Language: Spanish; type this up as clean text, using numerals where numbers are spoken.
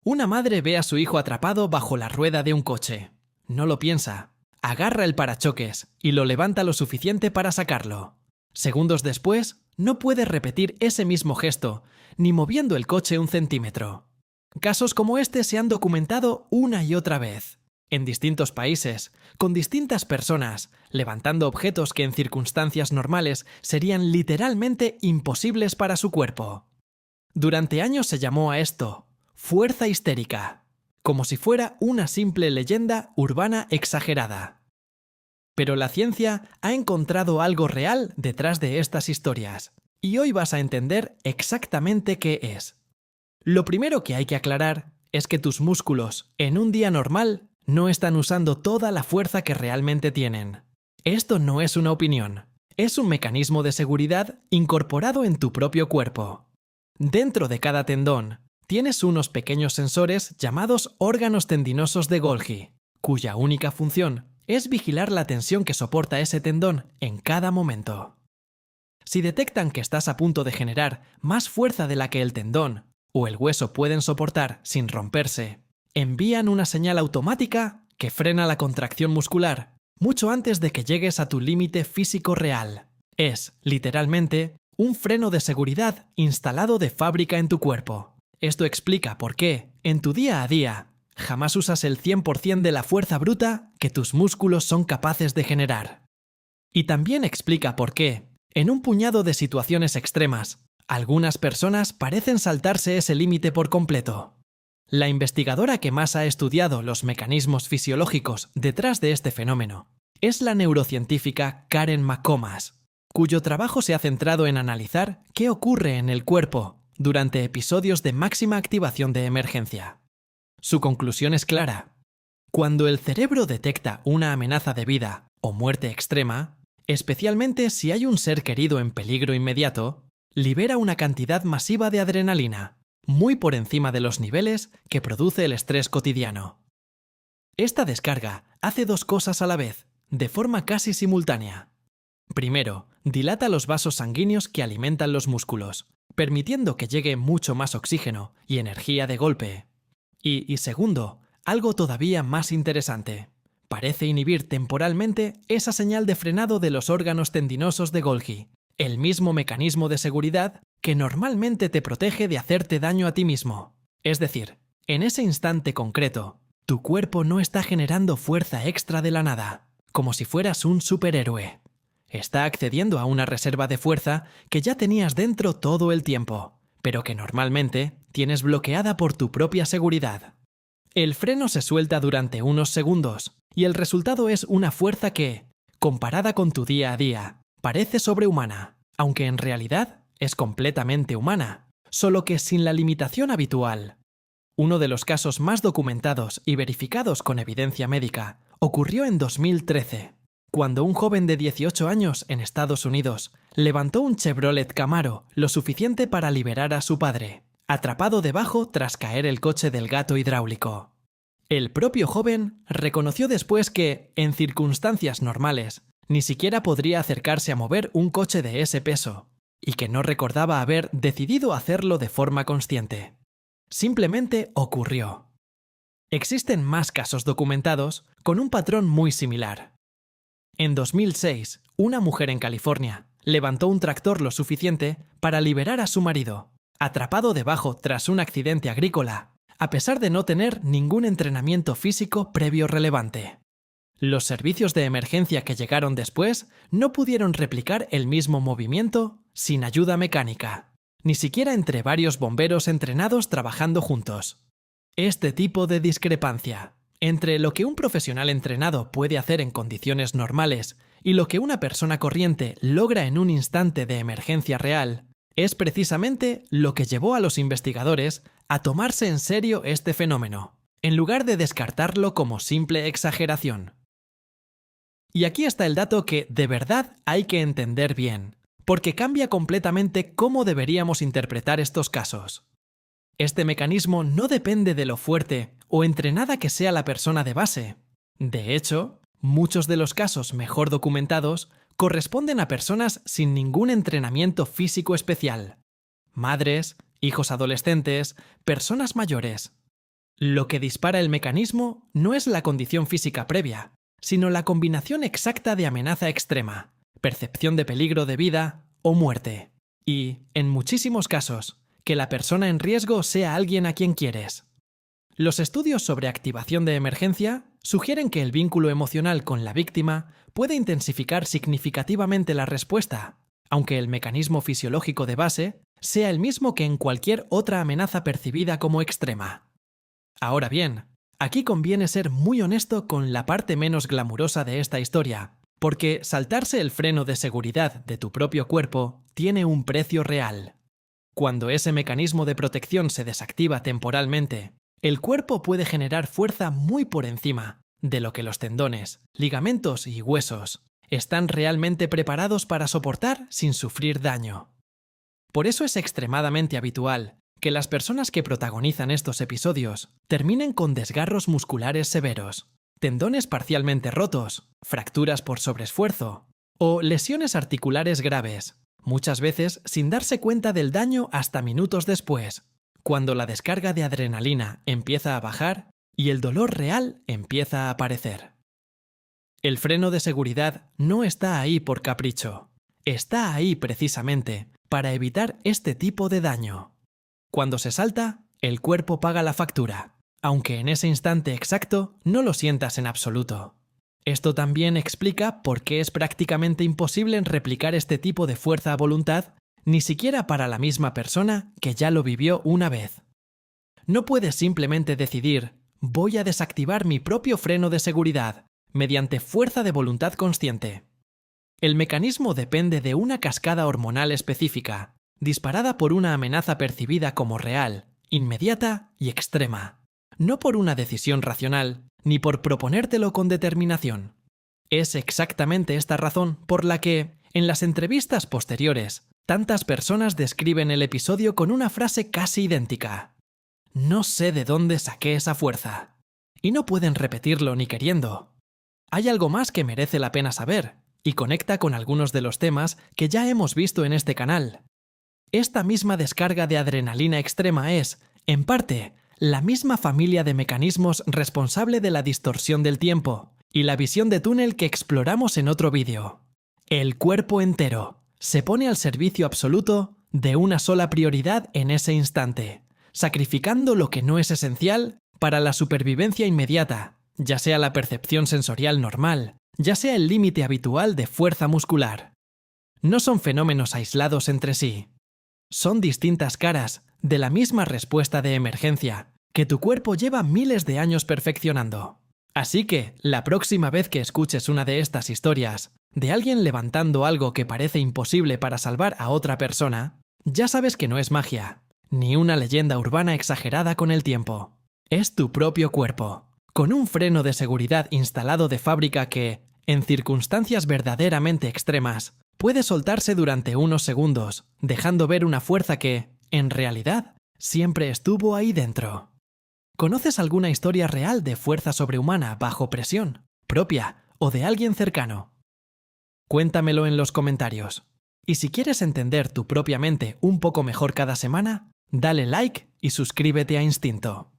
Una madre ve a su hijo atrapado bajo la rueda de un coche. No lo piensa. Agarra el parachoques y lo levanta lo suficiente para sacarlo. Segundos después, no puede repetir ese mismo gesto, ni moviendo el coche un centímetro. Casos como este se han documentado una y otra vez, en distintos países, con distintas personas, levantando objetos que en circunstancias normales serían literalmente imposibles para su cuerpo. Durante años se llamó a esto fuerza histérica, como si fuera una simple leyenda urbana exagerada. Pero la ciencia ha encontrado algo real detrás de estas historias, y hoy vas a entender exactamente qué es. Lo primero que hay que aclarar es que tus músculos, en un día normal, no están usando toda la fuerza que realmente tienen. Esto no es una opinión, es un mecanismo de seguridad incorporado en tu propio cuerpo. Dentro de cada tendón, tienes unos pequeños sensores llamados órganos tendinosos de Golgi, cuya única función es vigilar la tensión que soporta ese tendón en cada momento. Si detectan que estás a punto de generar más fuerza de la que el tendón o el hueso pueden soportar sin romperse, envían una señal automática que frena la contracción muscular mucho antes de que llegues a tu límite físico real. Es, literalmente, un freno de seguridad instalado de fábrica en tu cuerpo. Esto explica por qué, en tu día a día, jamás usas el 100% de la fuerza bruta que tus músculos son capaces de generar. Y también explica por qué, en un puñado de situaciones extremas, algunas personas parecen saltarse ese límite por completo. La investigadora que más ha estudiado los mecanismos fisiológicos detrás de este fenómeno es la neurocientífica Karen McComas, cuyo trabajo se ha centrado en analizar qué ocurre en el cuerpo durante episodios de máxima activación de emergencia. Su conclusión es clara. Cuando el cerebro detecta una amenaza de vida o muerte extrema, especialmente si hay un ser querido en peligro inmediato, libera una cantidad masiva de adrenalina, muy por encima de los niveles que produce el estrés cotidiano. Esta descarga hace dos cosas a la vez, de forma casi simultánea. Primero, dilata los vasos sanguíneos que alimentan los músculos, permitiendo que llegue mucho más oxígeno y energía de golpe. Y segundo, algo todavía más interesante. Parece inhibir temporalmente esa señal de frenado de los órganos tendinosos de Golgi, el mismo mecanismo de seguridad que normalmente te protege de hacerte daño a ti mismo. Es decir, en ese instante concreto, tu cuerpo no está generando fuerza extra de la nada, como si fueras un superhéroe. Está accediendo a una reserva de fuerza que ya tenías dentro todo el tiempo, pero que normalmente tienes bloqueada por tu propia seguridad. El freno se suelta durante unos segundos, y el resultado es una fuerza que, comparada con tu día a día, parece sobrehumana, aunque en realidad es completamente humana, solo que sin la limitación habitual. Uno de los casos más documentados y verificados con evidencia médica ocurrió en 2013, cuando un joven de 18 años en Estados Unidos levantó un Chevrolet Camaro lo suficiente para liberar a su padre, atrapado debajo tras caer el coche del gato hidráulico. El propio joven reconoció después que, en circunstancias normales, ni siquiera podría acercarse a mover un coche de ese peso, y que no recordaba haber decidido hacerlo de forma consciente. Simplemente ocurrió. Existen más casos documentados con un patrón muy similar. En 2006, una mujer en California levantó un tractor lo suficiente para liberar a su marido, atrapado debajo tras un accidente agrícola, a pesar de no tener ningún entrenamiento físico previo relevante. Los servicios de emergencia que llegaron después no pudieron replicar el mismo movimiento sin ayuda mecánica, ni siquiera entre varios bomberos entrenados trabajando juntos. Este tipo de discrepancia entre lo que un profesional entrenado puede hacer en condiciones normales y lo que una persona corriente logra en un instante de emergencia real es precisamente lo que llevó a los investigadores a tomarse en serio este fenómeno, en lugar de descartarlo como simple exageración. Y aquí está el dato que de verdad hay que entender bien, porque cambia completamente cómo deberíamos interpretar estos casos. Este mecanismo no depende de lo fuerte o entrenada que sea la persona de base. De hecho, muchos de los casos mejor documentados corresponden a personas sin ningún entrenamiento físico especial. Madres, hijos adolescentes, personas mayores. Lo que dispara el mecanismo no es la condición física previa, sino la combinación exacta de amenaza extrema, percepción de peligro de vida o muerte. Y, en muchísimos casos, que la persona en riesgo sea alguien a quien quieres. Los estudios sobre activación de emergencia sugieren que el vínculo emocional con la víctima puede intensificar significativamente la respuesta, aunque el mecanismo fisiológico de base sea el mismo que en cualquier otra amenaza percibida como extrema. Ahora bien, aquí conviene ser muy honesto con la parte menos glamurosa de esta historia, porque saltarse el freno de seguridad de tu propio cuerpo tiene un precio real. Cuando ese mecanismo de protección se desactiva temporalmente, el cuerpo puede generar fuerza muy por encima de lo que los tendones, ligamentos y huesos están realmente preparados para soportar sin sufrir daño. Por eso es extremadamente habitual que las personas que protagonizan estos episodios terminen con desgarros musculares severos, tendones parcialmente rotos, fracturas por sobreesfuerzo o lesiones articulares graves, muchas veces sin darse cuenta del daño hasta minutos después, cuando la descarga de adrenalina empieza a bajar y el dolor real empieza a aparecer. El freno de seguridad no está ahí por capricho, está ahí precisamente para evitar este tipo de daño. Cuando se salta, el cuerpo paga la factura, aunque en ese instante exacto no lo sientas en absoluto. Esto también explica por qué es prácticamente imposible replicar este tipo de fuerza a voluntad, ni siquiera para la misma persona que ya lo vivió una vez. No puedes simplemente decidir, voy a desactivar mi propio freno de seguridad, mediante fuerza de voluntad consciente. El mecanismo depende de una cascada hormonal específica, disparada por una amenaza percibida como real, inmediata y extrema, no por una decisión racional, ni por proponértelo con determinación. Es exactamente esta razón por la que, en las entrevistas posteriores, tantas personas describen el episodio con una frase casi idéntica. No sé de dónde saqué esa fuerza. Y no pueden repetirlo ni queriendo. Hay algo más que merece la pena saber, y conecta con algunos de los temas que ya hemos visto en este canal. Esta misma descarga de adrenalina extrema es, en parte, la misma familia de mecanismos responsable de la distorsión del tiempo y la visión de túnel que exploramos en otro vídeo. El cuerpo entero se pone al servicio absoluto de una sola prioridad en ese instante, sacrificando lo que no es esencial para la supervivencia inmediata, ya sea la percepción sensorial normal, ya sea el límite habitual de fuerza muscular. No son fenómenos aislados entre sí. Son distintas caras de la misma respuesta de emergencia que tu cuerpo lleva miles de años perfeccionando. Así que, la próxima vez que escuches una de estas historias, de alguien levantando algo que parece imposible para salvar a otra persona, ya sabes que no es magia, ni una leyenda urbana exagerada con el tiempo. Es tu propio cuerpo, con un freno de seguridad instalado de fábrica que, en circunstancias verdaderamente extremas, puede soltarse durante unos segundos, dejando ver una fuerza que, en realidad, siempre estuvo ahí dentro. ¿Conoces alguna historia real de fuerza sobrehumana bajo presión, propia o de alguien cercano? Cuéntamelo en los comentarios. Y si quieres entender tu propia mente un poco mejor cada semana, dale like y suscríbete a Instinto.